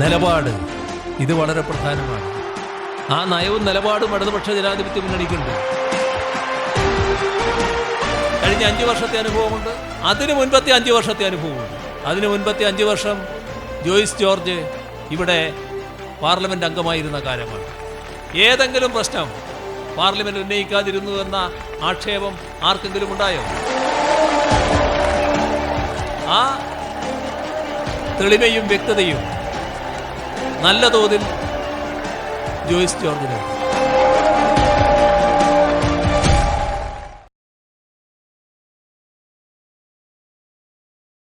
നിലപാട് ഇത് വളരെ പ്രധാനമാണ്. ആ നയവും നിലപാടും ഇടതുപക്ഷ ജനാധിപത്യ മുന്നണിക്കുണ്ട്. കഴിഞ്ഞ 5 വർഷത്തെ അനുഭവമുണ്ട്, അതിന് മുൻപത്തെ 5 വർഷത്തെ അനുഭവമുണ്ട്. അതിന് മുൻപത്തെ 5 വർഷം ജോയ്സ് ജോർജ് ഇവിടെ പാർലമെൻറ്റ് അംഗമായിരുന്ന കാലമാണ്. ഏതെങ്കിലും പ്രശ്നം പാർലമെൻറ്റ് ഉന്നയിക്കാതിരുന്നു എന്ന ആക്ഷേപം ആർക്കെങ്കിലും ഉണ്ടായോ? ആ തെളിമയും വ്യക്തതയും നല്ല തോതിൽ ജോയ്സ് ജോർജിനുണ്ട്.